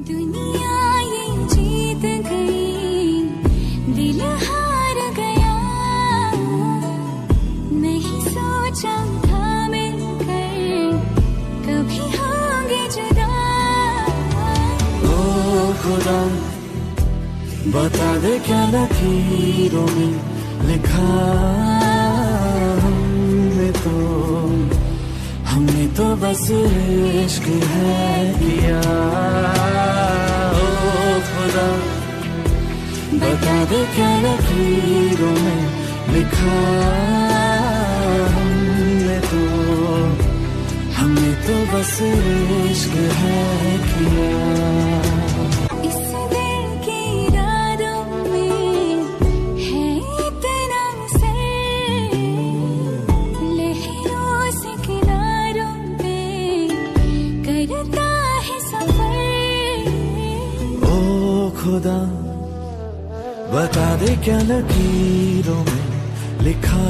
दुनिया ये जीत गई, दिल हार गया, नहीं सोचा था मिलकर कभी होंगे जुदा। ओ खुदा बता दे क्या लकीरों में लिखा, हमने तो बस इश्क है किया। ओ खुदा बता दे क्या लकीरों में लिखा, हमने तो बस इश्क है किया। खुदा बता दे क्या लकीरों में लिखा,